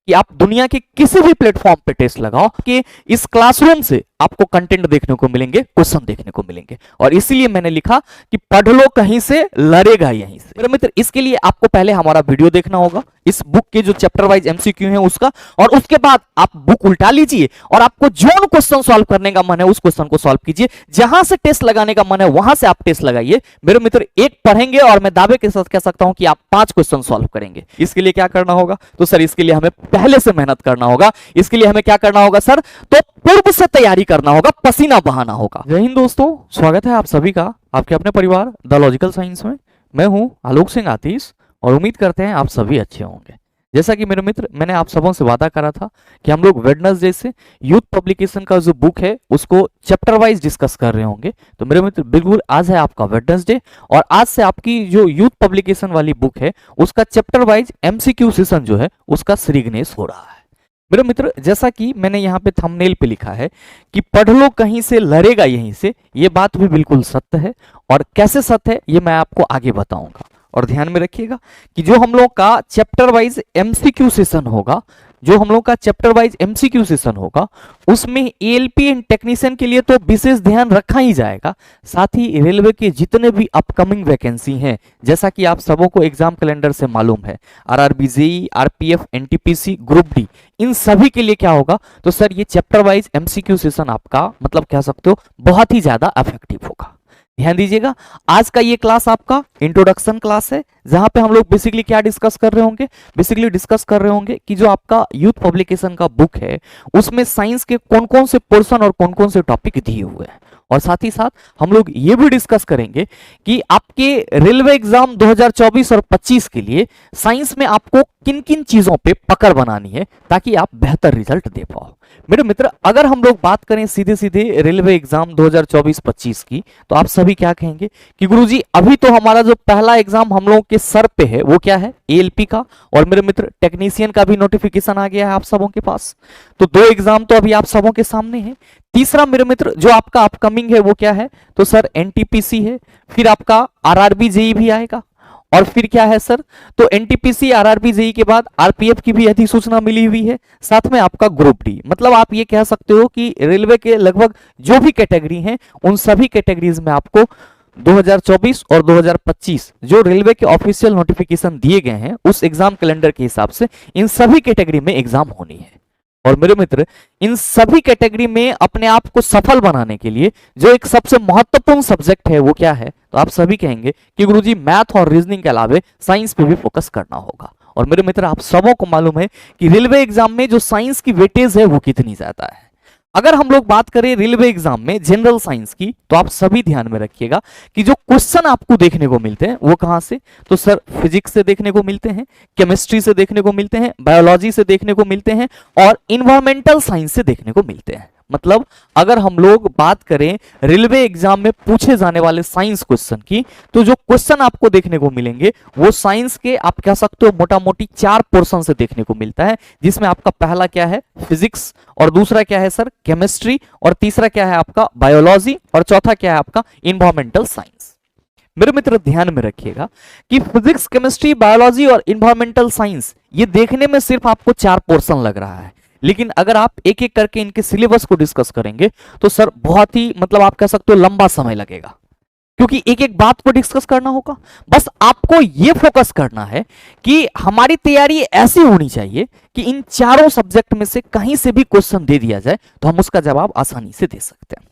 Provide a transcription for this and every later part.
कि आप दुनिया के किसी भी प्लेटफॉर्म पे टेस्ट लगाओ कि इस क्लासरूम से आपको कंटेंट देखने को मिलेंगे, क्वेश्चन देखने को मिलेंगे। और इसीलिए मैंने लिखा कि पढ़ लो कहीं से, लड़ेगा यहीं से। मेरे मित्र, इसके लिए आपको पहले हमारा वीडियो देखना होगा, इस बुक के जो चैप्टर वाइज एमसीक्यू है उसका, और उसके बाद आप बुक उल्टा लीजिए और आपको जो क्वेश्चन सॉल्व करने का मन है उस क्वेश्चन को सॉल्व कीजिए। जहां से टेस्ट लगाने का मन है वहां से आप टेस्ट लगाइए। मेरे मित्र, एक पढ़ेंगे और मैं दावे के साथ कह सकता हूं कि आप 5 क्वेश्चन सॉल्व करेंगे। इसके लिए क्या करना होगा? तो सर इसके लिए हमें पहले से मेहनत करना होगा। इसके लिए हमें क्या करना होगा सर? तो पूर्व से तैयारी करना होगा, पसीना बहाना होगा। जय हिंद दोस्तों, स्वागत है आप सभी का आपके अपने परिवार द लॉजिकल साइंस में। मैं हूं आलोक सिंह आतिश और उम्मीद करते हैं आप सभी अच्छे होंगे। जैसा कि मेरे मित्र, मैंने आप सबों से वादा करा था कि हम लोग वेडनेसडे से यूथ पब्लिकेशन का जो बुक है उसको चैप्टर वाइज डिस्कस कर रहे होंगे। तो मेरे मित्र, बिल्कुल आज है आपका वेडनेसडे और आज से आपकी जो यूथ पब्लिकेशन वाली बुक है उसका चैप्टर वाइज एमसीक्यू सेशन जो है उसका श्रीगणेश हो रहा है। मेरे मित्र, जैसा कि मैंने यहाँ पे थंबनेल पे लिखा है कि पढ़ लो कहीं से, लड़ेगा यहीं से, ये बात भी बिल्कुल सत्य है। और कैसे सत्य है ये मैं आपको आगे बताऊंगा। और ध्यान में रखिएगा कि जो हम लोग का चैप्टर वाइज एमसीक्यू सेशन होगा, उसमें एएलपी एंड टेक्नीशियन के लिए तो विशेष ध्यान रखा ही जाएगा। साथ ही रेलवे के जितने भी अपकमिंग वैकेंसी हैं, जैसा कि आप सबों को एग्जाम कैलेंडर से मालूम है, RRB, JEE, RPF, NTPC, group D, इन सभी के लिए क्या होगा? तो सर ये चैप्टर वाइज एमसीक्यू सेशन आपका मतलब कह सकते हो बहुत ही ज्यादा इफेक्टिव होगा। ध्यान दीजिएगा, आज का ये क्लास आपका इंट्रोडक्शन क्लास है, जहां पे हम लोग बेसिकली क्या डिस्कस कर रहे होंगे? बेसिकली डिस्कस कर रहे होंगे कि जो आपका यूथ पब्लिकेशन का बुक है उसमें साइंस के कौन कौन से पोर्शन और कौन कौन से टॉपिक दिए हुए हैं। और साथ ही साथ हम लोग ये भी डिस्कस करेंगे कि आपके रेलवे एग्जाम 2024 और 25 के लिए साइंस में आपको किन किन चीजों पे पकड़ बनानी है ताकि आप बेहतर रिजल्ट दे पाओ। मेरे मित्र, अगर हम लोग बात करें सीधे सीधे रेलवे एग्जाम 2024-25 की, तो आप सभी क्या कहेंगे कि गुरुजी अभी तो हमारा जो पहला एग्जाम हम लोगों के सर पे है वो क्या है? एएलपी का। और मेरे मित्र, टेक्नीशियन का भी नोटिफिकेशन आ गया है आप सबों के पास। तो 2 एग्जाम तो अभी आप सबों के सामने है। तीसरा मेरे मित्र जो आपका अपकमिंग है वो क्या है? तो सर एनटीपीसी है, फिर आपका आरआरबी, जेईई भी आएगा, और फिर क्या है सर? तो एनटीपीसी, आरआरबी, जेईई के बाद आरपीएफ की भी अधिसूचना मिली हुई है, साथ में आपका ग्रुप डी। मतलब आप ये कह सकते हो कि रेलवे के लगभग जो भी कैटेगरी हैं उन सभी कैटेगरीज में आपको 2024 और 2025 जो रेलवे के ऑफिशियल नोटिफिकेशन दिए गए हैं उस एग्जाम कैलेंडर के हिसाब से इन सभी कैटेगरी में एग्जाम होनी है। और मेरे मित्र, इन सभी कैटेगरी में अपने आप को सफल बनाने के लिए जो एक सबसे महत्वपूर्ण सब्जेक्ट है वो क्या है? तो आप सभी कहेंगे कि गुरुजी मैथ और रीजनिंग के अलावे साइंस पे भी फोकस करना होगा। और मेरे मित्र, आप सबों को मालूम है कि रेलवे एग्जाम में जो साइंस की वेटेज है वो कितनी ज्यादा है। अगर हम लोग बात करें रेलवे एग्जाम में जनरल साइंस की, तो आप सभी ध्यान में रखिएगा कि जो क्वेश्चन आपको देखने को मिलते हैं वो कहां से? तो सर फिजिक्स से देखने को मिलते हैं, केमिस्ट्री से देखने को मिलते हैं, बायोलॉजी से देखने को मिलते हैं और इन्वायरमेंटल साइंस से देखने को मिलते हैं। मतलब अगर हम लोग बात करें रेलवे एग्जाम में पूछे जाने वाले साइंस क्वेश्चन की, तो जो क्वेश्चन आपको देखने को मिलेंगे वो साइंस के आप कह सकते हो मोटा मोटी 4 पोर्शन से देखने को मिलता है, जिसमें आपका पहला क्या है? फिजिक्स, और दूसरा क्या है सर? केमिस्ट्री, और तीसरा क्या है आपका? बायोलॉजी, और चौथा क्या है आपका? Environmental science. मेरे मित्र, ध्यान में रखिएगा कि फिजिक्स, केमिस्ट्री, बायोलॉजी और इन्वायरमेंटल साइंस ये देखने में सिर्फ आपको 4 पोर्शन लग रहा है, लेकिन अगर आप एक एक करके इनके सिलेबस को डिस्कस करेंगे तो सर बहुत ही मतलब आप कह सकते हो लंबा समय लगेगा, क्योंकि एक एक बात को डिस्कस करना होगा। बस आपको यह फोकस करना है कि हमारी तैयारी ऐसी होनी चाहिए कि इन चारों सब्जेक्ट में से कहीं से भी क्वेश्चन दे दिया जाए तो हम उसका जवाब आसानी से दे सकते हैं।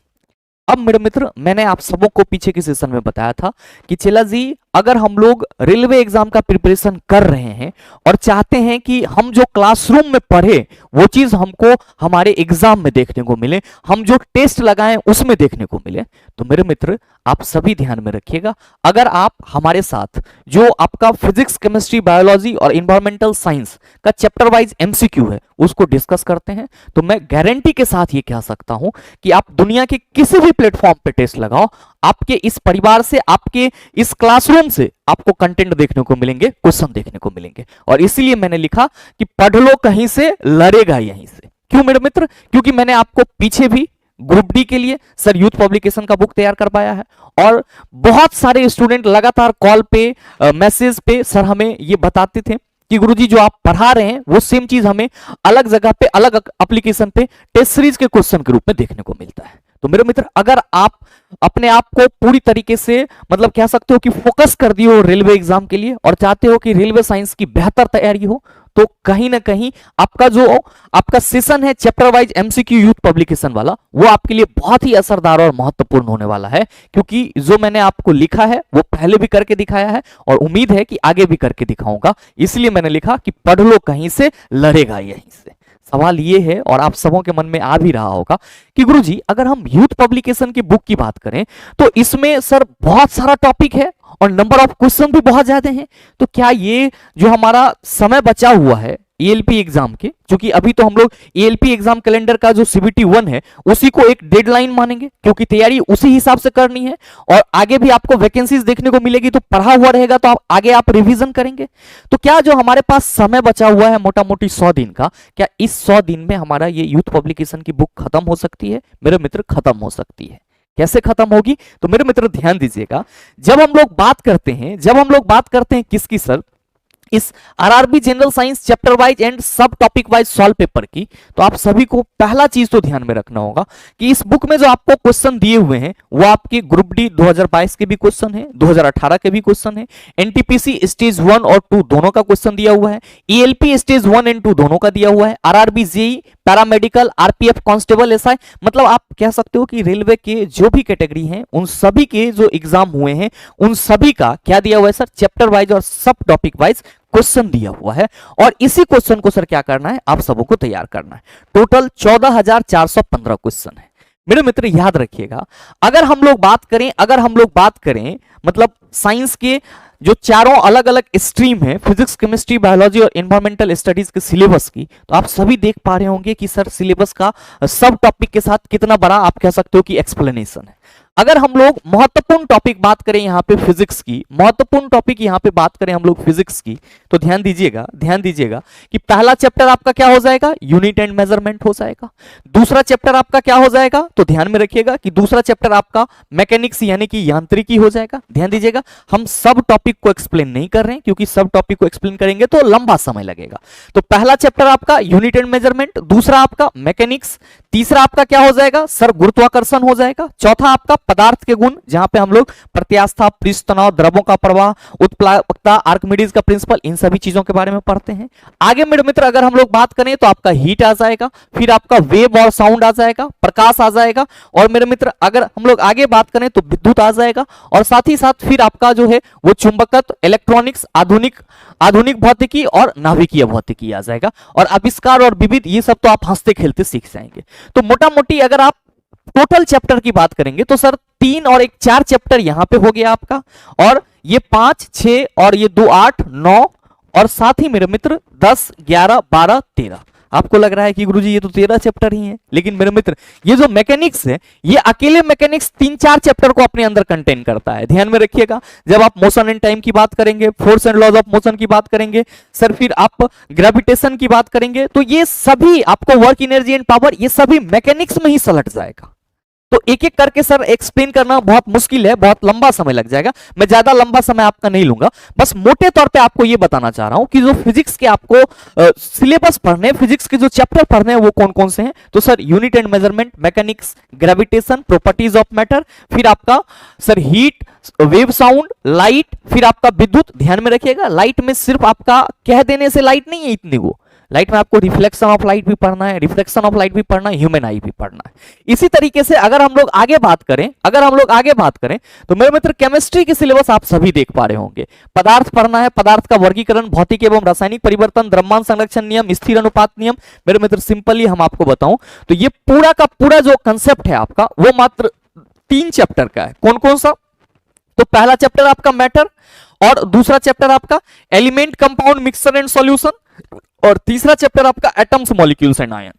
अब मेरे मित्र, मैंने आप सबों को पीछे के सेशन में बताया था कि चला जी, अगर हम लोग रेलवे एग्जाम का प्रिपरेशन कर रहे हैं और चाहते हैं कि हम जो क्लासरूम में पढ़े वो चीज हमको हमारे एग्जाम में देखने को मिले, हम जो टेस्ट लगाएं उसमें देखने को मिले, तो मेरे मित्र आप सभी ध्यान में रखिएगा, अगर आप हमारे साथ जो आपका फिजिक्स, केमिस्ट्री, बायोलॉजी और इन्वायरमेंटल साइंस का चैप्टर वाइज एमसीक्यू है उसको डिस्कस करते हैं, तो मैं गारंटी के साथ ये कह सकता हूं कि आप दुनिया के किसी भी प्लेटफॉर्म पे टेस्ट लगाओ, आपके इस परिवार से, आपके इस क्लासरूम से आपको कंटेंट देखने को मिलेंगे, क्वेश्चन देखने को मिलेंगे। और इसीलिए मैंने लिखा कि पढ़ लो कहीं से, लड़ेगा यहीं से। क्यों मेरे मित्र? क्योंकि मैंने आपको पीछे भी ग्रुप डी के लिए सर यूथ पब्लिकेशन का बुक तैयार करवाया है और बहुत सारे स्टूडेंट लगातार कॉल पे, मैसेज पे सर हमें ये बताते थे कि गुरुजी जो आप पढ़ा रहे हैं वो सेम चीज हमें अलग जगह पे अलग एप्लीकेशन पे टेस्ट सीरीज के क्वेश्चन के रूप में देखने को मिलता है। तो मेरे मित्र, अगर आप अपने आप को पूरी तरीके से मतलब कह सकते हो कि फोकस कर दिए हो रेलवे एग्जाम के लिए और चाहते हो कि रेलवे साइंस की बेहतर तैयारी हो, तो कहीं ना कहीं आपका सेशन है chapter wise MCQ youth publication वाला, वो आपके लिए बहुत ही असरदार और महत्वपूर्ण होने वाला है। क्योंकि जो मैंने आपको लिखा है वो पहले भी करके दिखाया है और उम्मीद है कि आगे भी करके दिखाऊंगा, इसलिए मैंने लिखा कि पढ़ लो कहीं से, लड़ेगा यहीं से। सवाल ये है और आप सबों के मन में आ भी रहा होगा कि गुरुजी अगर हम यूथ पब्लिकेशन की बुक की बात करें तो इसमें सर बहुत सारा टॉपिक है और नंबर ऑफ क्वेश्चन भी बहुत ज्यादा हैं, तो क्या ये जो हमारा समय बचा हुआ है एएलपी एग्जाम के, क्योंकि अभी तो हम लोग एएलपी एग्जाम कैलेंडर का जो सीबीटी 1 है उसी को एक डेडलाइन मानेंगे, क्योंकि तैयारी उसी हिसाब से करनी है और आगे भी आपको वैकेंसीज देखने को मिलेगी, तो पढ़ा हुआ रहेगा तो आगे आप रिवीजन करेंगे। तो क्या जो हमारे पास समय बचा हुआ है मोटा मोटी 100 दिन का, क्या इस 100 दिन में हमारा ये यूथ पब्लिकेशन की बुक खत्म हो सकती है? मेरे मित्र, खत्म हो सकती है। कैसे खत्म होगी? तो मेरे मित्र ध्यान दीजिएगा, जब हम लोग बात करते हैं किसकी सर, इस RRB general science chapter wise and सब टॉपिक वाइज सॉल्व पेपर की, तो आप सभी को पहला चीज तो ध्यान में रखना होगा कि इस बुक में जो आपको क्वेश्चन दिए हुए हैं वो आपके ग्रुप डी 2022 के भी क्वेश्चन है, 2018 के भी क्वेश्चन है, एनटीपीसी स्टेज 1 और 2 दोनों का क्वेश्चन दिया हुआ है, ईएलपी स्टेज 1 एंड 2 दोनों का दिया हुआ है, RRB JE, paramedical, RPF, constable, SI, मतलब आप कह सकते हो कि रेलवे के जो भी कैटेगरी हैं उन सभी के जो एग्जाम हुए हैं उन सभी का क्या दिया हुआ है सर, चैप्टर वाइज और सब टॉपिक वाइज क्वेश्चन दिया हुआ है और इसी क्वेश्चन को सर क्या करना है, आप सबों को तैयार करना है। टोटल 14,415 क्वेश्चन है। मेरे मित्र याद रखिएगा, अगर हम लोग बात करें मतलब साइंस के जो चारों अलग अलग स्ट्रीम है, फिजिक्स, केमिस्ट्री, बायोलॉजी और एनवायरमेंटल स्टडीज के सिलेबस की, तो आप सभी देख पा रहे होंगे कि सर सिलेबस का सब टॉपिक के साथ कितना बड़ा आप कह सकते हो कि एक्सप्लेनेशन है। अगर हम लोग महत्वपूर्ण टॉपिक बात करें यहाँ पे फिजिक्स की, तो ध्यान दीजिएगा कि पहला चैप्टर आपका क्या हो जाएगा, यूनिट एंड मेजरमेंट हो जाएगा। दूसरा चैप्टर आपका क्या हो जाएगा, तो ध्यान में रखिएगा कि दूसरा चैप्टर आपका मैकेनिक्स यानी कि यांत्रिकी हो जाएगा। ध्यान दीजिएगा, हम सब टॉपिक को एक्सप्लेन नहीं कर रहे हैं क्योंकि सब टॉपिक को एक्सप्लेन करेंगे तो लंबा समय लगेगा। तो पहला चैप्टर आपका यूनिट एंड मेजरमेंट, दूसरा आपका मैकेनिक्स, तीसरा आपका क्या हो जाएगा सर, गुरुत्वाकर्षण हो जाएगा, चौथा आपका पदार्थ के गुण जहां पे हम लोग प्रत्यास्था, पृष्ठ तनाव, द्रवों का प्रवाह, उत्प्लावकता, आर्किमिडीज का प्रिंसिपल, इन सभी चीजों के बारे में पढ़ते हैं। आगे मेरे मित्र अगर हम लोग बात करें तो आपका हीट आ जाएगा, फिर आपका वेव और साउंड आ जाएगा, प्रकाश आ जाएगा और मेरे मित्र अगर हम लोग आगे बात करें तो विद्युत आ जाएगा और साथ ही साथ फिर आपका जो है वो चुंबकत्व, इलेक्ट्रॉनिक्स, आधुनिक भौतिकी और नाभिकीय भौतिकी आ जाएगा और आविष्कार और विविध, ये सब तो आप हंसते खेलते सीख जाएंगे। तो मोटा मोटी अगर आप टोटल चैप्टर की बात करेंगे तो सर 3 और 1 4 चैप्टर यहां पे हो गया आपका और ये 5 6 और ये 2 8 9 और साथ ही मेरे मित्र 10 11 12 13। आपको लग रहा है कि गुरुजी ये तो 13 चैप्टर ही हैं, लेकिन मेरे मित्र ये जो मैकेनिक्स है ये अकेले मैकेनिक्स 3-4 चैप्टर को अपने अंदर कंटेन करता है। ध्यान में रखिएगा, जब आप मोशन एंड टाइम की बात करेंगे, force and laws of motion की बात करेंगे सर, फिर आप ग्रेविटेशन की बात करेंगे, तो ये सभी आपको वर्क, एनर्जी एंड पावर, ये सभी मैकेनिक्स में ही सलट जाएगा। तो एक एक करके सर एक्सप्लेन करना बहुत मुश्किल है, बहुत लंबा समय लग जाएगा, मैं ज्यादा लंबा समय आपका नहीं लूंगा। बस मोटे तौर पे आपको ये बताना चाह रहा हूं कि जो फिजिक्स के आपको सिलेबस पढ़ने, फिजिक्स के जो चैप्टर पढ़ने हैं वो कौन कौन से हैं, तो sir unit and measurement, mechanics, gravitation, properties of matter, फिर आपका sir heat, wave, sound, light, फिर आपका विद्युत। ध्यान में रखिएगा, लाइट में सिर्फ आपका कह देने से लाइट नहीं है इतनी, वो लाइट में आपको रिफ्लेक्शन ऑफ लाइट भी पढ़ना है, रिफ्लेक्शन ऑफ लाइट भी पढ़ना है, ह्यूमन आई भी पढ़ना है। इसी तरीके से अगर हम लोग आगे बात करें तो मेरे मित्र केमिस्ट्री के सिलेबस आप सभी देख पा रहे होंगे। पदार्थ पढ़ना है, पदार्थ का वर्गीकरण, भौतिक एवं रासायनिक परिवर्तन, द्रव्यमान संरक्षण नियम, स्थिर अनुपात नियम। मेरे मित्र सिंपली हम आपको बताऊं तो ये पूरा का पूरा जो कंसेप्ट है आपका वो मात्र 3 चैप्टर का है। कौन कौन सा? तो पहला चैप्टर आपका मैटर और दूसरा चैप्टर आपका element, compound, mixture and solution और तीसरा चैप्टर आपका एटम्स, मॉलिक्यूल्स एंड आयन।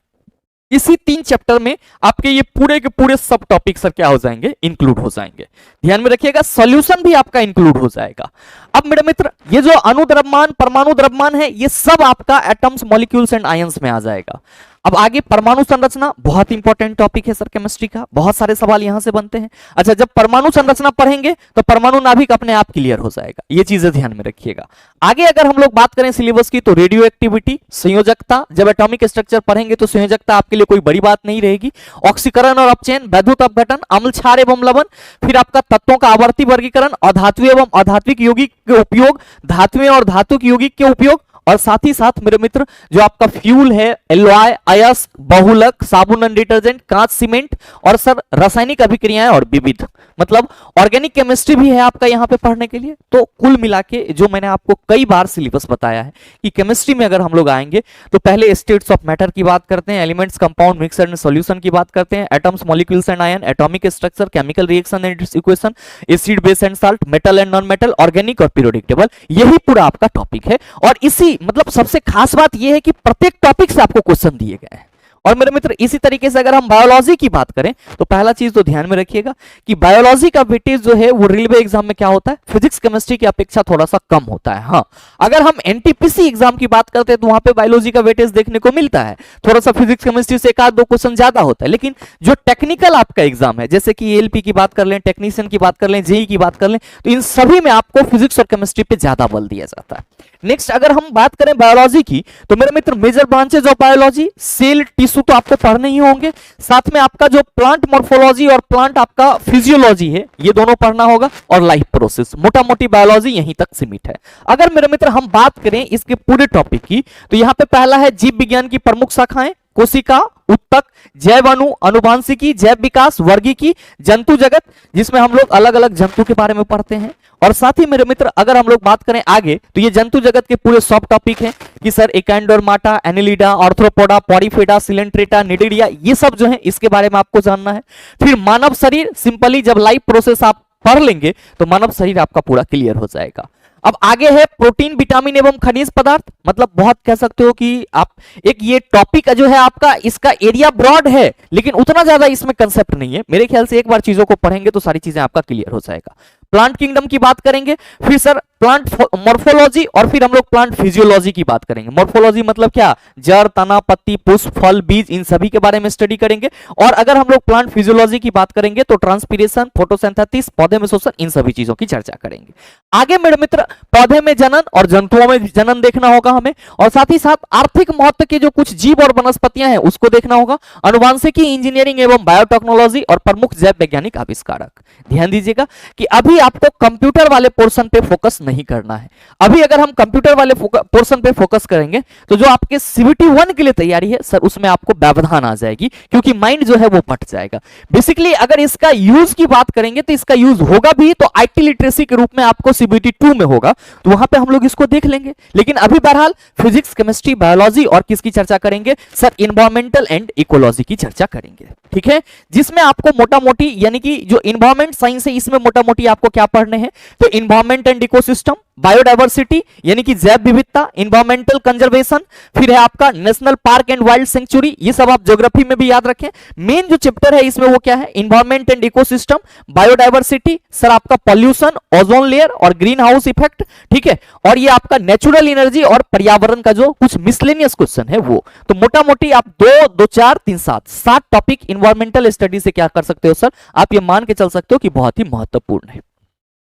इसी 3 चैप्टर में आपके ये पूरे के पूरे सब टॉपिक सर क्या हो जाएंगे, इंक्लूड हो जाएंगे। ध्यान में रखिएगा, सॉल्यूशन भी आपका इंक्लूड हो जाएगा। अब मेरे मित्र ये जो अणु द्रव्यमान, परमाणु द्रव्यमान है, ये सब आपका एटम्स, मॉलिक्यूल्स एंड आयंस में आ जाएगा। अब आगे परमाणु संरचना, बहुत इंपॉर्टेंट टॉपिक है सर केमिस्ट्री का, बहुत सारे सवाल यहां से बनते हैं। अच्छा, जब परमाणु संरचना पढ़ेंगे तो परमाणु नाभिक अपने आप क्लियर हो जाएगा, ये चीजें ध्यान में रखिएगा। आगे अगर हम लोग बात करें सिलेबस की तो रेडियो एक्टिविटी, संयोजकता, जब एटॉमिक स्ट्रक्चर पढ़ेंगे तो संयोजकता आपके लिए कोई बड़ी बात नहीं रहेगी। ऑक्सीकरण और अपचयन, वैद्युत अपघटन, अम्ल क्षार एवं लवण, फिर आपका तत्वों का आवर्ती वर्गीकरण, अधात्वीय एवं अधात्विक यौगिक के उपयोग, धात्विक और धातुक यौगिक के उपयोग, और साथ ही साथ मेरे मित्र जो आपका फ्यूल है, एलॉय, अयस्क, बहुलक, साबुन एंड डिटर्जेंट, कांच, सीमेंट, और सर रासायनिक अभिक्रियाएं और विविध, मतलब ऑर्गेनिक केमिस्ट्री भी है आपका यहाँ पे पढ़ने के लिए। तो कुल मिला के जो मैंने आपको कई बार सिलेबस बताया है कि केमिस्ट्री में अगर हम लोग आएंगे तो पहले स्टेट्स ऑफ मैटर की बात करते हैं, elements, compound, mixer and solution की बात करते हैं, atoms, molecules and ion, atomic structure, chemical reaction and equation, acid, base and salt, metal and non metal, organic और पीरियोडिक टेबल, यही पूरा आपका टॉपिक है। और इसी मतलब सबसे खास बात यह है कि प्रत्येक टॉपिक से आपको क्वेश्चन दिए गए हैं। और मेरे मित्र इसी तरीके से अगर हम बायोलॉजी की बात करें तो पहला चीज तो ध्यान में रखिएगा कि बायोलॉजी का वेटेज जो है वो रेलवे एग्जाम में क्या होता है, फिजिक्स केमिस्ट्री की अपेक्षा थोड़ा सा कम होता है। हाँ, अगर हम एनटीपीसी एग्जाम की बात करते हैं तो वहां पे बायोलॉजी का वेटेज देखने को मिलता है, थोड़ा सा फिजिक्स केमिस्ट्री से एक आध दो क्वेश्चन ज्यादा होता है। लेकिन जो टेक्निकल आपका एग्जाम है, जैसे कि एएलपी की बात कर लें, टेक्नीशियन की बात कर लें, जेई की बात कर लें, तो इन सभी में आपको फिजिक्स और केमिस्ट्री पे ज्यादा बल दिया जाता है। नेक्स्ट अगर हम बात करें बायोलॉजी की तो मेरे मित्र major branches of biology, cell, tissue तो आपको पढ़ने ही होंगे, साथ में आपका जो प्लांट मॉर्फोलॉजी और प्लांट आपका फिजियोलॉजी है ये दोनों पढ़ना होगा, और लाइफ प्रोसेस, मोटा मोटी बायोलॉजी यहीं तक सीमित है। अगर मेरे मित्र हम बात करें इसके पूरे टॉपिक की तो यहां पे पहला है जीव विज्ञान की प्रमुख शाखाएं, कोशिका, उत्तक, जैव अणु, अनुवांशिकी, जैव विकास, वर्गीकी, जंतु जगत, जिसमें हम लोग अलग अलग जंतु के बारे में पढ़ते हैं। और साथ ही मेरे मित्र अगर हम लोग बात करें आगे तो ये जंतु जगत के पूरे सब टॉपिक हैं कि सर एकेंडोर्माटा, एनिलिडा, आर्थ्रोपोडा, पॉरीफेडा, सिलेंट्रेटा, निडिडिया, ये सब जो है इसके बारे में आपको जानना है। फिर मानव शरीर, सिंपली जब लाइफ प्रोसेस आप पढ़ लेंगे तो मानव शरीर आपका पूरा क्लियर हो जाएगा। अब आगे है प्रोटीन, विटामिन एवं खनिज पदार्थ, मतलब बहुत कह सकते हो कि आप एक ये टॉपिक जो है आपका इसका एरिया ब्रॉड है लेकिन उतना ज्यादा इसमें कंसेप्ट नहीं है। मेरे ख्याल से एक बार चीजों को पढ़ेंगे तो सारी चीजें आपका क्लियर हो जाएगा। प्लांट किंगडम की बात करेंगे, फिर सर प्लांट मॉर्फोलॉजी, और फिर हम लोग प्लांट फिजियोलॉजी की बात करेंगे। मॉर्फोलॉजी मतलब क्या, जड़, तना, पत्ती, पुष्प, फल, बीज, इन सभी के बारे में स्टडी करेंगे। और अगर हम लोग प्लांट फिजियोलॉजी की बात करेंगे तो ट्रांसपीरेशन, फोटोसिंथेसिस, पौधे में श्वसन, इन सभी चीजों की चर्चा करेंगे। आगे मेरे मित्र पौधे में जनन और जंतुओं में जनन देखना होगा हमें, और साथ ही साथ आर्थिक महत्व के जो कुछ जीव और वनस्पतियां हैं उसको देखना होगा, अनुवांशिकी, इंजीनियरिंग एवं बायोटेक्नोलॉजी, और प्रमुख जैव वैज्ञानिक आविष्कारक। ध्यान दीजिएगा कि अभी आपको कंप्यूटर वाले पोर्शन पे फोकस नहीं करना है। अभी अगर हम कंप्यूटर वाले पोर्शन पे फोकस करेंगे तो जो आपके सीबीटी 1 के लिए तैयारी है सर उसमें आपको व्यवधान आ जाएगी, क्योंकि माइंड जो है वो फट जाएगा। बेसिकली अगर इसका यूज की बात करेंगे तो इसका यूज होगा भी तो आईटी लिटरेसी के रूप में आपको सीबीटी 2 में होगा, तो वहां पे हम लोग इसको देख लेंगे। लेकिन अभी बहरहाल फिजिक्स, केमिस्ट्री, बायोलॉजी और किसकी चर्चा करेंगे सर, इन्वायरमेंटल एंड इकोलॉजी की चर्चा करेंगे। ठीक है, जिसमें आपको मोटा मोटी यानी कि जो इन्वायरमेंट साइंस है इसमें मोटा मोटी आपको क्या पढ़ने हैं, तो इन्वायरमेंट एंड इकोसिस्टम, बायोडायवर्सिटी यानी कि जैव विविधता, इन्वायरमेंटल कंजर्वेशन, फिर है आपका national park and wild sanctuary, ये सब आप ज्योग्राफी में भी याद रखें। मेन जो चैप्टर है इसमें वो क्या है, environment and ecosystem, biodiversity, sir आपका पॉल्यूशन, ओजोन लेयर और ग्रीन हाउस इफेक्ट। ठीक है, और ये आपका नेचुरल एनर्जी और पर्यावरण का जो कुछ मिसलेनियस क्वेश्चन है वो। तो मोटा मोटी आप 2, 2, 4, 3, 7 टॉपिक इन्वायरमेंटल स्टडी से क्या कर सकते हो सर, आप ये मान के चल सकते हो कि बहुत ही महत्वपूर्ण है।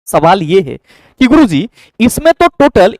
सवाल ये है कि गुरुजी इसमें तो टोटल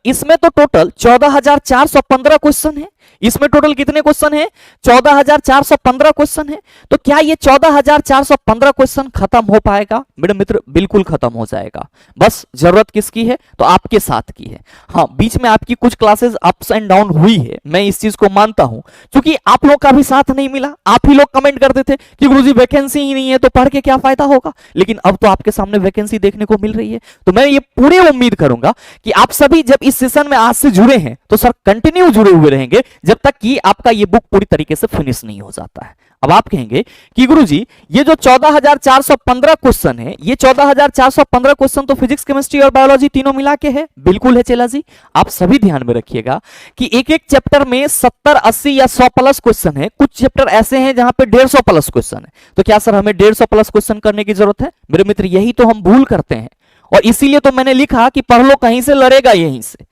14,415 क्वेश्चन है, इसमें टोटल कितने क्वेश्चन है, 14,415 क्वेश्चन है। तो क्या ये 14,415 क्वेश्चन खत्म हो पाएगा? मेरे मित्र बिल्कुल खत्म हो जाएगा। बस जरूरत किसकी है, तो आपके साथ की है। हाँ, बीच में आपकी कुछ क्लासेस अप्स एंड डाउन हुई है, मैं इस चीज को मानता हूं, क्योंकि आप लोग का भी साथ नहीं मिला। आप ही लोग कमेंट करते थे कि गुरुजी वैकेंसी ही नहीं है तो पढ़ के क्या फायदा होगा, लेकिन अब तो आपके सामने वैकेंसी देखने को मिल रही है। तो मैं ये पूरी उम्मीद करूंगा कि आप सभी जब इस सेशन में आज से जुड़े हैं तो सर कंटिन्यू जुड़े हुए रहेंगे जब तक कि आपका ये बुक पूरी तरीके से फिनिश नहीं हो जाता है। अब आप कहेंगे कि गुरुजी ये जो 14,415 क्वेश्चन है, ये 14,415 क्वेश्चन तो फिजिक्स, केमिस्ट्री और बायोलॉजी तीनों मिला के है। बिल्कुल है चेला जी, आप सभी ध्यान में रखिएगा कि एक एक चैप्टर में 70, 80 या 100 प्लस क्वेश्चन है। कुछ चैप्टर ऐसे हैं जहां पे 150 प्लस क्वेश्चन है। तो क्या सर हमें 150 प्लस क्वेश्चन करने की जरूरत है? मेरे मित्र यही तो हम भूल करते हैं, और इसीलिए तो मैंने लिखा कि पढ़ लो कहीं से लड़ेगा यहीं से।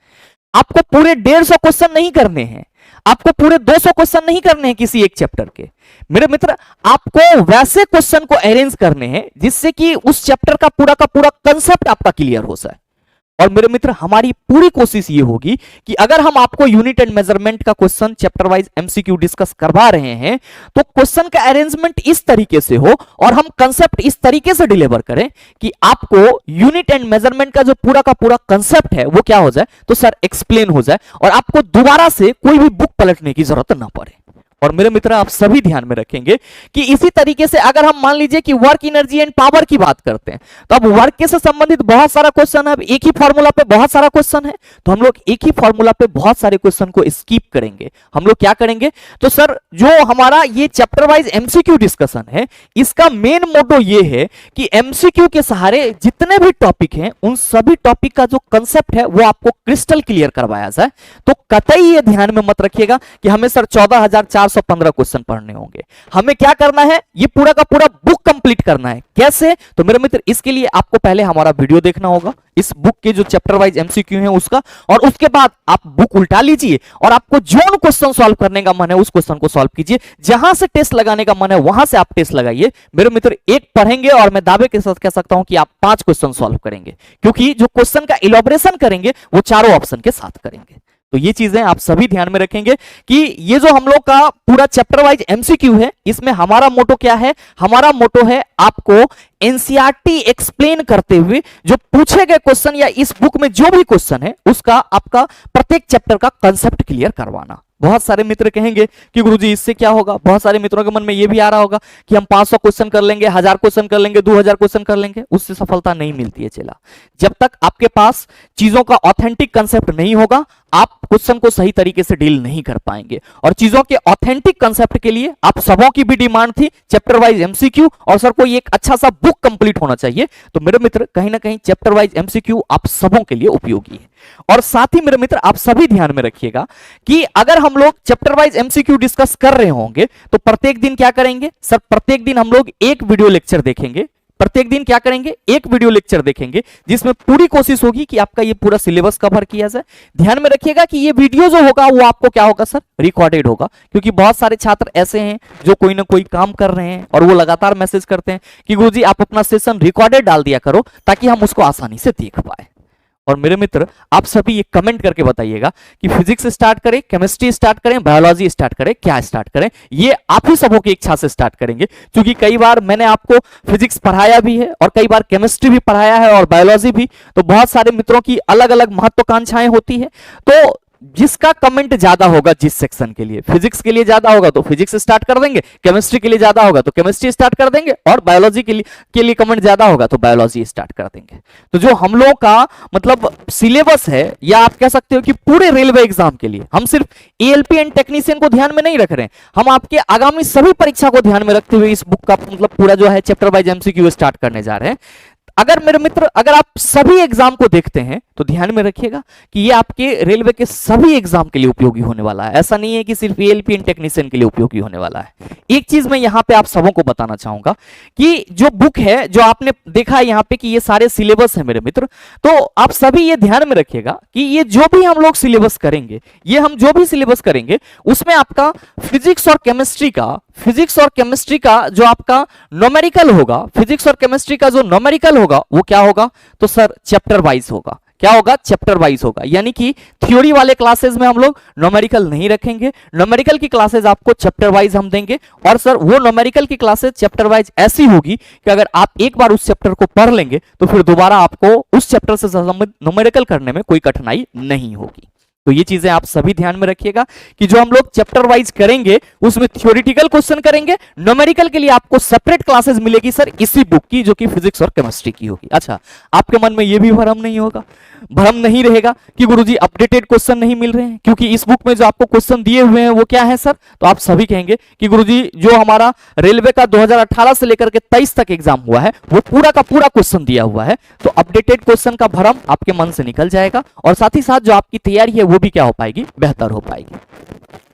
आपको पूरे 150 क्वेश्चन नहीं करने हैं, आपको पूरे 200 क्वेश्चन नहीं करने हैं किसी एक चैप्टर के मेरे मित्र, आपको वैसे क्वेश्चन को अरेंज करने हैं जिससे कि उस चैप्टर का पूरा कंसेप्ट आपका क्लियर हो जाए। और मेरे मित्र, हमारी पूरी कोशिश ये होगी कि अगर हम आपको यूनिट एंड मेजरमेंट का question chapter wise MCQ discuss करवा रहे हैं तो क्वेश्चन का अरेंजमेंट इस तरीके से हो और हम कंसेप्ट इस तरीके से डिलीवर करें कि आपको यूनिट एंड मेजरमेंट का जो पूरा का पूरा कंसेप्ट है वो क्या हो जाए, तो सर एक्सप्लेन हो जाए और आपको दोबारा से कोई भी बुक पलटने की जरूरत ना पड़े। और मेरे मित्र, आप सभी ध्यान में रखेंगे कि इसी तरीके से अगर हम मान लीजिए कि वर्क, एनर्जी एंड पावर की बात करते हैं तो अब वर्क के से संबंधित बहुत सारा क्वेश्चन है, अब एक ही फॉर्मूला पे बहुत सारा क्वेश्चन है, तो हम लोग एक ही फॉर्मूला पे बहुत सारे क्वेश्चन को स्किप करेंगे। हम लोग क्या करेंगे, तो सर जो हमारा ये चैप्टर वाइज एमसीक्यू डिस्कशन है इसका मेन मोटो ये है कि एमसीक्यू के सहारे जितने भी टॉपिक हैं उन सभी टॉपिक का जो कंसेप्ट है वो आपको क्रिस्टल क्लियर करवाया जाए। तो कतई ये ध्यान में मत रखिएगा कि हमें सर 14,415 क्वेश्चन पढ़ने होंगे। हमें क्या करना है, ये पूरा का पूरा बुक कंप्लीट करना है। कैसे, तो मेरे मित्र इसके लिए आपको पहले हमारा वीडियो देखना होगा इस बुक के जो चैप्टर वाइज एमसीक्यू है उसका, और उसके बाद आप बुक उल्टा लीजिए और आपको जो क्वेश्चन सॉल्व करने का मन है उस क्वेश्चन को सॉल्व कीजिए। जहां से टेस्ट लगाने का मन है वहां से आप टेस्ट लगाइए। मेरे मित्र, एक पढ़ेंगे और मैं दावे के साथ कह सकता हूं कि आप 5 क्वेश्चन सॉल्व करेंगे, क्योंकि जो क्वेश्चन का इलैबोरेशन करेंगे वो चारों ऑप्शन के साथ करेंगे। तो ये चीजें आप सभी ध्यान में रखेंगे कि ये जो हम लोग का पूरा चैप्टर वाइज एमसीक्यू है इसमें हमारा मोटो क्या है, हमारा मोटो है आपको एनसीईआरटी एक्सप्लेन करते हुए जो पूछे गए क्वेश्चन या इस बुक में जो भी क्वेश्चन है उसका आपका प्रत्येक चैप्टर का कंसेप्ट क्लियर करवाना। बहुत सारे मित्र कहेंगे कि गुरुजी इससे क्या होगा, बहुत सारे मित्रों के मन में यह भी आ रहा होगा कि हम 500 क्वेश्चन कर लेंगे, 1000 क्वेश्चन कर लेंगे, 2000 क्वेश्चन कर लेंगे, उससे सफलता नहीं मिलती है चला। जब तक आपके पास चीजों का ऑथेंटिक कंसेप्ट नहीं होगा आप क्वेश्चन को सही तरीके से डील नहीं कर पाएंगे। और चीजों के ऑथेंटिक कंसेप्ट के लिए आप सबों की भी डिमांड थी चैप्टर वाइज एमसीक्यू, और सर कोई एक अच्छा सा बुक कंप्लीट होना चाहिए। तो मेरे मित्र कहीं ना कहीं चैप्टर वाइज एमसीक्यू आप सबों के लिए उपयोगी है। और साथ ही मेरे मित्र आप सभी ध्यान में रखिएगा कि अगर हम लोग चैप्टर वाइज एमसीक्यू डिस्कस कर रहे होंगे तो प्रत्येक दिन क्या करेंगे सर, प्रत्येक दिन हम लोग एक वीडियो लेक्चर देखेंगे। प्रत्येक दिन क्या करेंगे, एक वीडियो लेक्चर देखेंगे जिसमें पूरी कोशिश होगी कि आपका ये पूरा सिलेबस कवर किया जाए। ध्यान में रखिएगा कि ये वीडियो जो होगा वो आपको क्या होगा सर, रिकॉर्डेड होगा, क्योंकि बहुत सारे छात्र ऐसे हैं जो कोई ना कोई काम कर रहे हैं और वो लगातार मैसेज करते हैं कि गुरुजी आप अपना सेशन रिकॉर्डेड डाल दिया करो ताकि हम उसको आसानी से देख पाए। और मेरे मित्र आप सभी ये कमेंट करके बताइएगा कि फिजिक्स स्टार्ट करें, केमिस्ट्री स्टार्ट करें, बायोलॉजी स्टार्ट करें, क्या स्टार्ट करें। ये आप ही सबों की इच्छा से स्टार्ट करेंगे, क्योंकि कई बार मैंने आपको फिजिक्स पढ़ाया भी है और कई बार केमिस्ट्री भी पढ़ाया है और बायोलॉजी भी। तो बहुत सारे मित्रों की अलग अलग महत्वाकांक्षाएं होती है। तो जिसका कमेंट ज्यादा होगा जिस सेक्शन के लिए, फिजिक्स के लिए ज्यादा होगा तो फिजिक्स स्टार्ट कर देंगे, केमिस्ट्री के लिए ज्यादा होगा तो केमिस्ट्री स्टार्ट कर देंगे, और बायोलॉजी के लिए कमेंट ज्यादा होगा तो बायोलॉजी स्टार्ट कर देंगे। तो जो हम लोगों का मतलब सिलेबस है, या आप कह सकते हो कि पूरे रेलवे एग्जाम के लिए हम सिर्फ एएलपी एंड टेक्नीशियन को ध्यान में नहीं रख रहे हैं, हम आपके आगामी सभी परीक्षा को ध्यान में रखते हुए इस बुक का मतलब पूरा जो है चैप्टर वाइज एमसीक्यू स्टार्ट करने जा रहे हैं। अगर मेरे मित्र अगर आप सभी एग्जाम को देखते हैं तो ध्यान में रखिएगा कि ये आपके रेलवे के सभी एग्जाम के लिए उपयोगी होने वाला है। ऐसा नहीं है कि सिर्फ एएलपी एंड टेक्नीशियन के लिए उपयोगी होने वाला है। एक चीज मैं यहां पे आप सबों को बताना चाहूंगा कि जो बुक है, जो आपने देखा है यहां पे कि ये सारे सिलेबस है मेरे मित्र, तो आप सभी ये ध्यान में रखिएगा कि ये जो भी हम लोग सिलेबस करेंगे, ये हम जो भी सिलेबस करेंगे उसमें आपका फिजिक्स और केमिस्ट्री का जो आपका न्यूमेरिकल होगा, फिजिक्स और केमिस्ट्री का जो न्यूमेरिकल होगा वो क्या होगा, तो सर चैप्टर वाइज होगा। क्या होगा, चैप्टर वाइज होगा। यानी कि थ्योरी वाले क्लासेस में हम लोग न्यूमेरिकल नहीं रखेंगे, न्यूमेरिकल की क्लासेस आपको चैप्टर वाइज हम देंगे। और सर वो न्यूमेरिकल की क्लासेस चैप्टर वाइज ऐसी होगी कि अगर आप एक बार उस चैप्टर को पढ़ लेंगे तो फिर दोबारा आपको उस चैप्टर से संबंधित न्यूमेरिकल करने में कोई कठिनाई नहीं होगी। तो ये चीजें आप सभी ध्यान में रखिएगा कि जो हम लोग चैप्टर वाइज करेंगे उसमें थ्योरेटिकल क्वेश्चन करेंगे, न्यूमेरिकल के लिए आपको सेपरेट क्लासेस मिलेगी सर इसी बुक की, जो कि फिजिक्स और केमिस्ट्री की होगी। अच्छा, आपके मन में ये भी भ्रम नहीं होगा, भ्रम नहीं रहेगा कि गुरुजी अपडेटेड क्वेश्चन नहीं मिल रहे हैं, क्योंकि इस बुक में जो आपको क्वेश्चन दिए हुए हैं वो क्या है सर, तो आप सभी कहेंगे कि गुरुजी जो हमारा रेलवे का 2018 से लेकर के 23 तक एग्जाम हुआ है वो पूरा का पूरा क्वेश्चन दिया हुआ है। तो अपडेटेड क्वेश्चन का भ्रम आपके मन से निकल जाएगा और साथ ही साथ जो आपकी तैयारी है वो भी क्या हो पाएगी, बेहतर हो पाएगी।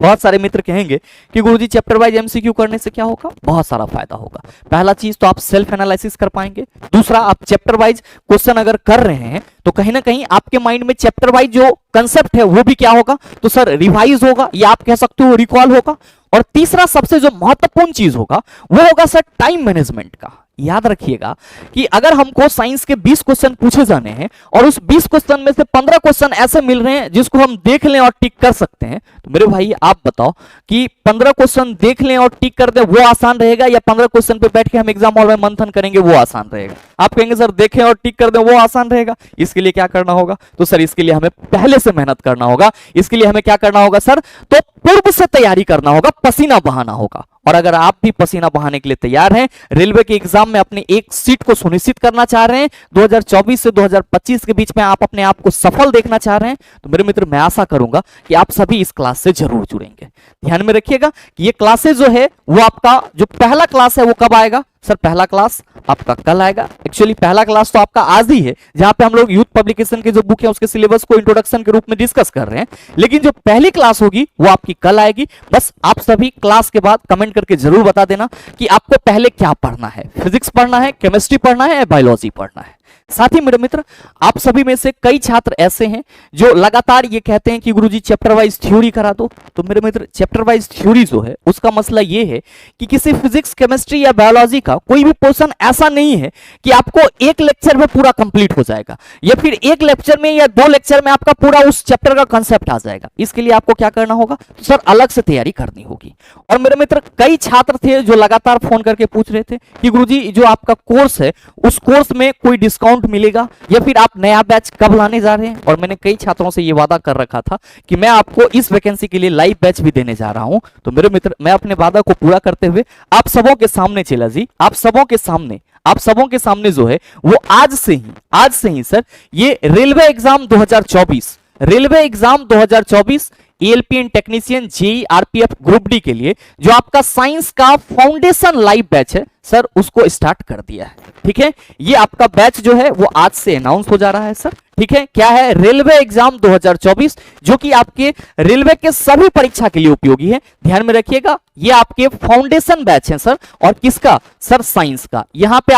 बहुत सारे मित्र कहेंगे कि गुरुजी चैप्टर वाइज एमसीक्यू करने से क्या होगा, बहुत सारा फायदा होगा। पहला चीज तो आप सेल्फ एनालिसिस कर पाएंगे, दूसरा आप चैप्टर वाइज क्वेश्चन अगर कर रहे हैं तो कहीं ना कहीं आपके माइंड में चैप्टर वाइज जो कंसेप्ट है वो भी क्या होगा, तो सर रिवाइज होगा, या आप कह सकते हो रिकॉल होगा। और तीसरा सबसे जो महत्वपूर्ण चीज होगा वो होगा सर टाइम मैनेजमेंट का। याद रखिएगा कि अगर हमको साइंस के 20 क्वेश्चन पूछे जाने हैं और उस 20 क्वेश्चन में से 15 क्वेश्चन ऐसे मिल रहे हैं जिसको हम देख लें और टिक कर सकते हैं, तो मेरे भाई आप बताओ कि 15 क्वेश्चन देख लें और टिक कर दे वो आसान रहेगा, या 15 क्वेश्चन पे बैठ के हम एग्जाम हॉल में मंथन करेंगे वो आसान रहेगा? आप कहेंगे सर देखें और टिक कर दे वो आसान रहेगा। इसके लिए क्या करना होगा, तो सर इसके लिए हमें पहले से मेहनत करना होगा। इसके लिए हमें क्या करना होगा सर, तो पूर्व से तैयारी करना होगा, पसीना बहाना होगा। और अगर आप भी पसीना बहाने के लिए तैयार हैं, रेलवे के एग्जाम में अपनी एक सीट को सुनिश्चित करना चाह रहे हैं, 2024 से 2025 के बीच में आप अपने आप को सफल देखना चाह रहे हैं, तो मेरे मित्र मैं आशा करूंगा कि आप सभी इस क्लास से जरूर जुड़ेंगे। ध्यान में रखिएगा कि ये क्लासेस जो है वो आपका जो पहला क्लास है वो कब आएगा सर, पहला क्लास आपका कल आएगा। एक्चुअली पहला क्लास तो आपका आज ही है, जहां पे हम लोग यूथ पब्लिकेशन की जो बुक है उसके सिलेबस को इंट्रोडक्शन के रूप में डिस्कस कर रहे हैं, लेकिन जो पहली क्लास होगी वो आपकी कल आएगी। बस आप सभी क्लास के बाद कमेंट करके जरूर बता देना कि आपको पहले क्या पढ़ना है, फिजिक्स पढ़ना है, केमिस्ट्री पढ़ना है या बायोलॉजी पढ़ना है। साथ ही मेरे मित्र आप सभी में से कई छात्र ऐसे हैं जो लगातार ये कहते हैं कि गुरुजी चैप्टर वाइज थ्योरी करा दो। तो मेरे मित्र चैप्टर वाइज थ्योरी जो है उसका मसला ये है कि किसी फिजिक्स, केमिस्ट्री या बायोलॉजी का कोई भी पोर्शन ऐसा नहीं है कि आपको एक लेक्चर में पूरा कंप्लीट हो जाएगा, या फिर एक लेक्चर में या 2 लेक्चर में आपका पूरा उस चैप्टर का कंसेप्ट आ जाएगा। इसके लिए आपको क्या करना होगा, तो सर अलग से तैयारी करनी होगी। और मेरे मित्र कई छात्र थे जो लगातार फोन करके पूछ रहे थे कि गुरुजी जो आपका कोर्स है उस कोर्स में कोई डिस्काउंट मिलेगा, या फिर आप नया बैच कब लाने जा रहे हैं। और मैंने कई छात्रों से ये वादा कर रखा था कि मैं आपको इस वैकेंसी के लिए लाइव बैच भी देने जा रहा हूं। तो मेरे मित्र मैं अपने वादा को पूरा करते हुए आप सबों के सामने चला जी, आप सबों के सामने जो है वो आज से ही सर ये railway exam 2024 ALP and technician JE RPF group D के लिए जो आपका साइंस का फाउंडेशन लाइव बैच है सर उसको स्टार्ट कर दिया है। ठीक है, ये आपका बैच जो है वो आज से अनाउंस हो जा रहा है सर। ठीक है, क्या है, रेलवे एग्जाम 2024 जो कि आपके रेलवे के सभी परीक्षा के लिए उपयोगी है। ध्यान में रखिएगा ये आपके फाउंडेशन बैच है सर, और किसका सर, साइंस का। यहां पे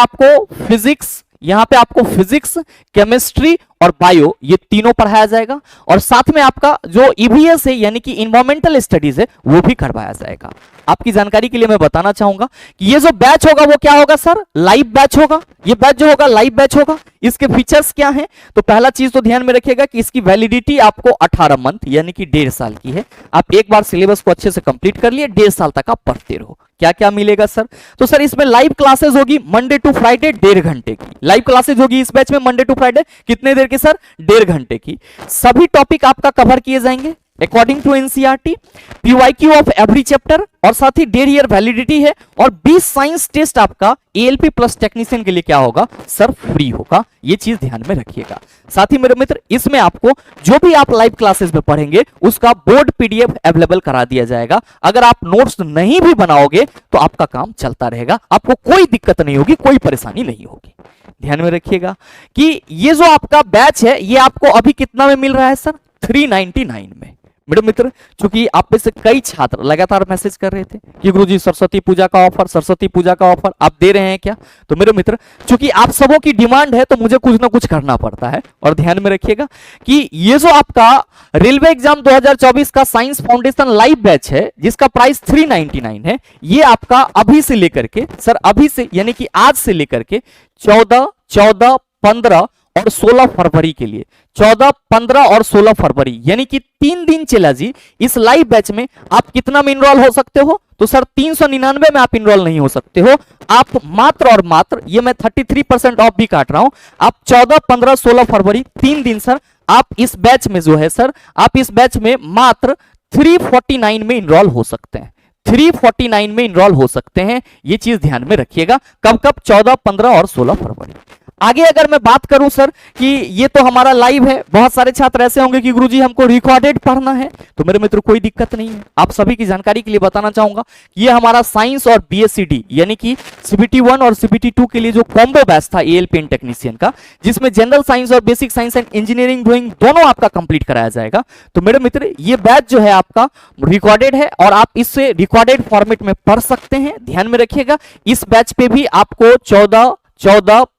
आपको फिजिक्स, केमिस्ट्री और बायो ये तीनों पढ़ाया जाएगा, और साथ में आपका जो ईवीएस है यानी कि इन्वायरमेंटल स्टडीज है वो भी करवाया जाएगा। आपकी जानकारी के लिए मैं बताना चाहूंगा कि ये जो बैच होगा वो क्या होगा सर, लाइव बैच होगा। ये बैच जो होगा लाइव बैच होगा। इसके फीचर्स क्या हैं, तो पहला चीज तो ध्यान में रखिएगा कि इसकी वैलिडिटी आपको 18 मंथ यानी कि 1.5 साल की है। आप एक बार सिलेबस को अच्छे से कंप्लीट कर लिए, 1.5 साल तक आप पढ़ते रहो। क्या क्या मिलेगा सर, तो सर इसमें लाइव क्लासेस होगी मंडे टू फ्राइडे 1.5 घंटे की लाइव क्लासेस होगी इस बैच में, मंडे टू फ्राइडे। कितने देर की सर, 1.5 घंटे की। सभी टॉपिक आपका कवर किए जाएंगे according to NCERT, PYQ of every chapter, और साथ ही 1.5 ईयर वैलिडिटी है। और 20 साइंस टेस्ट आपका एएलपी प्लस टेक्नीशियन के लिए क्या होगा सर, फ्री होगा। ये चीज ध्यान में रखिएगा। साथ ही मेरे मित्र इसमें आपको जो भी आप लाइव क्लासेस में पढ़ेंगे उसका बोर्ड पीडीएफ अवेलेबल करा दिया जाएगा। अगर आप नोट्स नहीं भी बनाओगे तो आपका काम चलता रहेगा, आपको कोई दिक्कत नहीं होगी, कोई परेशानी नहीं होगी। ध्यान में रखिएगा कि ये जो आपका बैच है ये आपको अभी कितना में मिल रहा है सर, 399 में। मेरे मित्र चूंकि आप में से कई छात्र लगातार मैसेज कर रहे थे कि गुरुजी सरस्वती पूजा का ऑफर आप दे रहे हैं क्या, तो मेरे मित्र चूंकि आप सबों की डिमांड है तो मुझे कुछ ना कुछ करना पड़ता है। और ध्यान में रखिएगा कि ये जो आपका रेलवे एग्जाम 2024 का साइंस फाउंडेशन लाइव बैच है जिसका प्राइस 399 है, ये आपका अभी से लेकर के सर, अभी से यानी कि आज से लेकर के 14, 15 और 16 फरवरी के लिए, 14, 15 और 16 फरवरी यानी कि 3 दिन चला जी। इस लाइव बैच में आप कितना में इनरोल हो सकते हो, तो सर 399 में आप इनरोल नहीं हो सकते हो। आप मात्र और मात्र, ये मैं 33% ऑफ भी काट रहा हूं, आप 14, 15, 16 फरवरी 3 दिन सर आप इस बैच में जो है सर, आप इस बैच में मात्र 349 में इनरोल हो सकते हैं। 349 में इनरोल हो सकते हैं, ये चीज ध्यान में रखिएगा। कब कब, 14, 15 और 16 फरवरी। आगे अगर मैं बात करूं सर कि ये तो हमारा लाइव है, बहुत सारे छात्र ऐसे होंगे कि गुरुजी हमको रिकॉर्डेड पढ़ना है, तो मेरे मित्र कोई दिक्कत नहीं है। आप सभी की जानकारी के लिए बताना चाहूंगा कि ये हमारा साइंस और बीएससीडी यानी कि सीबीटी 1 और सीबीटी 2 के लिए जो कॉम्बो बैच था एएलपी एंड टेक्नीशियन का, जिसमें जनरल साइंस और basic science and engineering drawing दोनों आपका कंप्लीट कराया जाएगा। तो मेरे मित्र ये बैच जो है आपका रिकॉर्डेड है और आप इससे रिकॉर्डेड फॉर्मेट में पढ़ सकते हैं। ध्यान में रखिएगा, इस बैच पे भी आपको 14,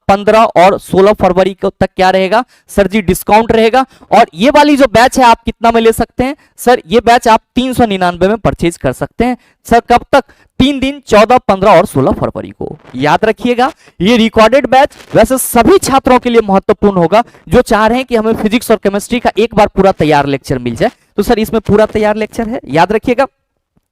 15 और 16 फरवरी को तक क्या रहेगा सर जी, डिस्काउंट रहेगा। और ये वाली जो बैच है आप कितना में ले सकते हैं सर, ये बैच आप 399 में परचेज कर सकते हैं सर। कब तक? 3 दिन, 14, 15 और 16 फरवरी को। याद रखिएगा, ये रिकॉर्डेड बैच वैसे सभी छात्रों के लिए महत्वपूर्ण होगा जो चाह रहे हैं कि हमें फिजिक्स और केमिस्ट्री का एक बार पूरा तैयार लेक्चर मिल जाए। तो सर इसमें पूरा तैयार लेक्चर है। याद रखिएगा,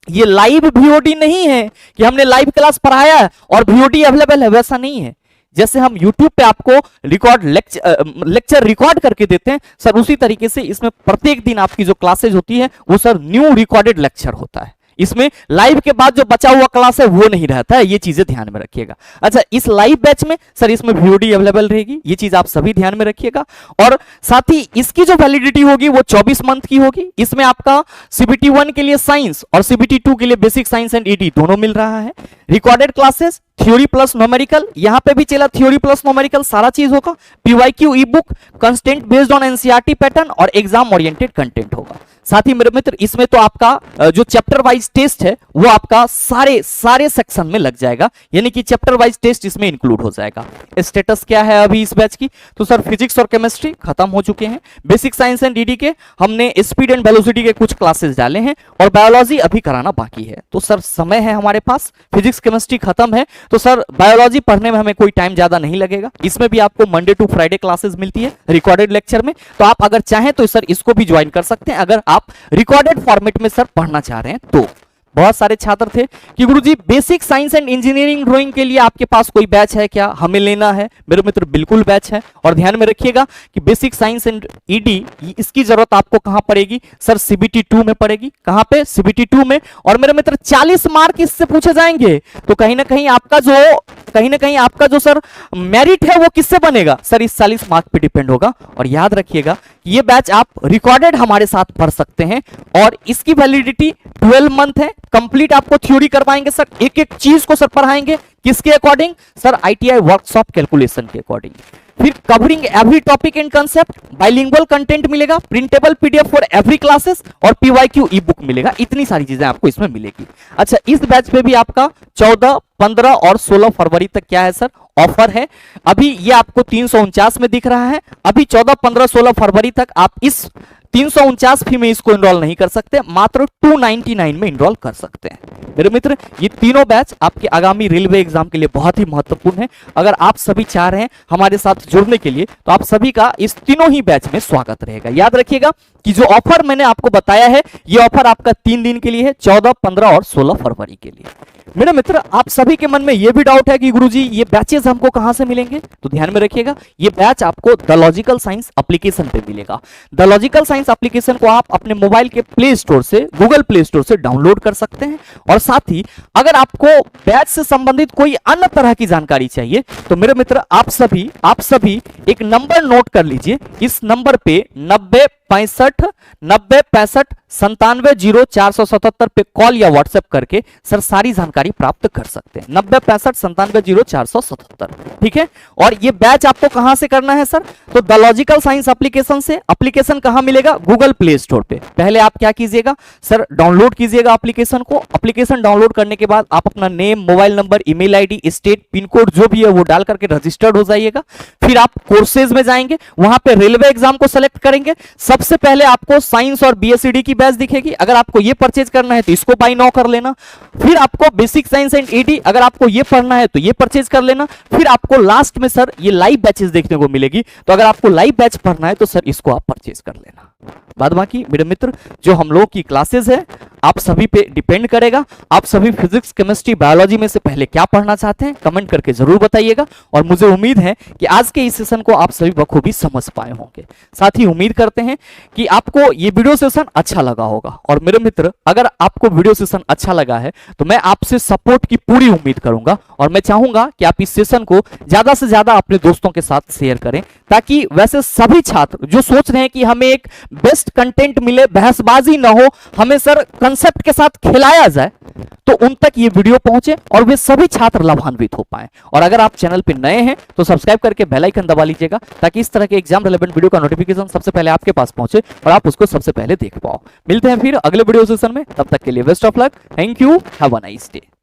ये लाइव वीओडी नहीं है कि हमने लाइव क्लास पढ़ाया है और वीओडी अवेलेबल है, वैसा नहीं है। जैसे हम YouTube पे आपको रिकॉर्ड लेक्चर रिकॉर्ड करके देते हैं सर, उसी तरीके से इसमें प्रत्येक दिन आपकी जो क्लासेज होती है वो सर न्यू रिकॉर्डेड लेक्चर होता है। इसमें लाइव के बाद जो बचा हुआ क्लास है वो नहीं रहता है, ये चीजें ध्यान में रखिएगा। अच्छा, इस लाइव बैच में सर इसमें वीओडी अवेलेबल रहेगी, ये चीज आप सभी ध्यान में रखिएगा। और साथ ही इसकी जो वैलिडिटी होगी वो 24 मंथ की होगी। इसमें आपका सीबीटी 1 के लिए साइंस और सीबीटी 2 के लिए बेसिक साइंस एंड ईडी दोनों मिल रहा है। Recorded classes, theory plus numerical, यहां पे भी चला थ्योरी प्लस न्यूमेरिकल सारा चीज होगा। PYQ E book, content based on NCERT pattern और एग्जाम ओरिएंटेड कंटेंट होगा। साथ ही मेरे मित्र इसमें तो आपका जो चैप्टर वाइज टेस्ट है वो आपका सारे सेक्शन में लग जाएगा, यानी कि चैप्टर वाइज टेस्ट इसमें इंक्लूड हो जाएगा। स्टेटस क्या है अभी इस बैच की? तो सर फिजिक्स और केमिस्ट्री खत्म हो चुके हैं, बेसिक साइंस एंड डीडी के हमने स्पीड एंड वेलोसिटी के कुछ क्लासेस डाले हैं और बायोलॉजी अभी कराना बाकी है। तो सर समय है हमारे पास, फिजिक्स केमिस्ट्री खत्म है तो सर बायोलॉजी पढ़ने में हमें कोई टाइम ज्यादा नहीं लगेगा। इसमें भी आपको मंडे टू फ्राइडे क्लासेस मिलती है रिकॉर्डेड लेक्चर में, तो आप अगर चाहें तो सर इसको भी ज्वाइन कर सकते हैं अगर आप रिकॉर्डेड फॉर्मेट में सर पढ़ना चाह रहे हैं तो। बहुत सारे छात्र थे कि गुरुजी basic science and engineering drawing के लिए आपके पास कोई बैच है क्या, हमें लेना है। मेरे मित्र बिल्कुल बैच है और ध्यान में रखिएगा कि बेसिक साइंस एंड ईडी इसकी जरूरत आपको कहां पड़ेगी सर, सीबीटी 2 में पड़ेगी। कहां पे? सीबीटी 2 में। और मेरे मित्र 40 मार्क इससे पूछे जाएंगे, तो कहीं ना कहीं आपका जो सर मेरिट है वो किससे बनेगा सर, इस 40 मार्क पे डिपेंड होगा। और याद रखिएगा कि ये बैच आप रिकॉर्डेड हमारे साथ पढ़ सकते हैं और इसकी वैलिडिटी 12 मंथ है। कंप्लीट आपको थ्योरी करवाएंगे सर, एक एक चीज को सर पढ़ाएंगे किसके according sir, ITI workshop calculation के अकॉर्डिंग। फिर covering every topic and concept, bilingual content मिलेगा, printable PDF for every classes और पीवाईक्यू ई बुक मिलेगा। इतनी सारी चीजें आपको इसमें मिलेगी। अच्छा, इस बैच पे भी आपका 14, 15 और 16 फरवरी तक क्या है सर, ऑफर है। अभी ये आपको 349 में दिख रहा है, अभी 14, 15, 16 फरवरी तक आप इस 349 फी में इसको इनरोल नहीं कर सकते, मात्र 299 में इनरोल कर सकते हैं। मेरे मित्र ये तीनों बैच आपके आगामी रेलवे एग्जाम के लिए बहुत ही महत्वपूर्ण है। अगर आप सभी चाह रहे हैं हमारे साथ जुड़ने के लिए तो आप सभी का इस तीनों ही बैच में स्वागत रहेगा। याद रखिएगा कि जो ऑफर मैंने आपको बताया है ये ऑफर आपका 3 दिन के लिए है, 14, 15 और 16 फरवरी के लिए। मेरे मित्र आप सभी के मन में यह भी डाउट है कि गुरुजी ये बैचेस हमको कहां से मिलेंगे, तो ध्यान में रखिएगा ये बैच आपको द लॉजिकल साइंस एप्लीकेशन पे मिलेगा। द लॉजिकल साइंस एप्लीकेशन को आप अपने मोबाइल के प्ले स्टोर से, गूगल प्ले स्टोर से डाउनलोड कर सकते हैं। और साथ ही अगर आपको बैच से संबंधित कोई अन्य तरह की जानकारी चाहिए तो मेरे मित्र आप सभी एक नंबर नोट कर लीजिए। इस नंबर पे 9065 पे कॉल या व्हाट्सएप करके सर सारी जानकारी प्राप्त कर सकते हैं। 9065 ठीक है। और ये बैच आपको कहां से करना है सर, तो द लॉजिकल साइंस एप्लीकेशन से। एप्लीकेशन कहां मिलेगा, गूगल प्ले स्टोर पे। पहले आप क्या कीजिएगा सर, डाउनलोड कीजिएगा एप्लीकेशन को। एप्लीकेशन डाउनलोड करने के बाद आप अपना name, mobile number, email ID, state, pin code जो भी है वो डाल करके रजिस्टर्ड हो जाइएगा। फिर आप कोर्सेज में जाएंगे, वहां पे रेलवे एग्जाम को सेलेक्ट करेंगे। सबसे पहले आपको साइंस और बीएससीडी की बैच दिखेगी, अगर आपको ये परचेज करना है तो इसको बाय नाउ कर लेना। फिर आपको बेसिक साइंस एंड ईडी, अगर आपको ये पढ़ना है तो ये परचेज कर लेना। फिर आपको लास्ट में सर ये लाइव बैचेस देखने को मिलेगी, तो अगर आपको लाइव बैच पढ़ना है तो सर इसको आप परचेज कर लेना। बाद बाकी मेरे मित्र जो हम लोगों की क्लासेस है आप सभी पे डिपेंड करेगा। आप सभी फिजिक्स, केमिस्ट्री, बायोलॉजी में से पहले क्या पढ़ना चाहते हैं कमेंट करके जरूर बताइएगा। और मुझे उम्मीद है कि आज के के इस सेशन को आप सभी बखूबी समझ पाए होंगे। साथ ही उम्मीद करते हैं कि आपको ये वीडियो सेशन अच्छा लगा होगा। और मेरे मित्र, अगर आपको वीडियो सेशन अच्छा लगा है तो मैं आपसे सपोर्ट की पूरी उम्मीद करूंगा और मैं चाहूंगा कि आप इस सेशन को ज्यादा से ज्यादा अपने दोस्तों के साथ शेयर करें, ताकि वैसे सभी छात्र जो सोच रहे हैं कि हमें एक बेस्ट कंटेंट मिले, बहसबाजी ना हो, हमें सर कंसेप्ट के साथ खिलाया जाए, तो उन तक ये वीडियो पहुंचे और वे सभी छात्र लाभान्वित हो पाए। और अगर आप चैनल पे नए हैं तो सब्सक्राइब करके बेल आइकन दबा लीजिएगा, ताकि इस तरह के एग्जाम रिलेवेंट वीडियो का नोटिफिकेशन सबसे पहले आपके पास पहुंचे और आप उसको सबसे पहले देख पाओ। मिलते हैं फिर अगले वीडियो सेशन में, तब तक के लिए best of luck, thank you, have a nice day.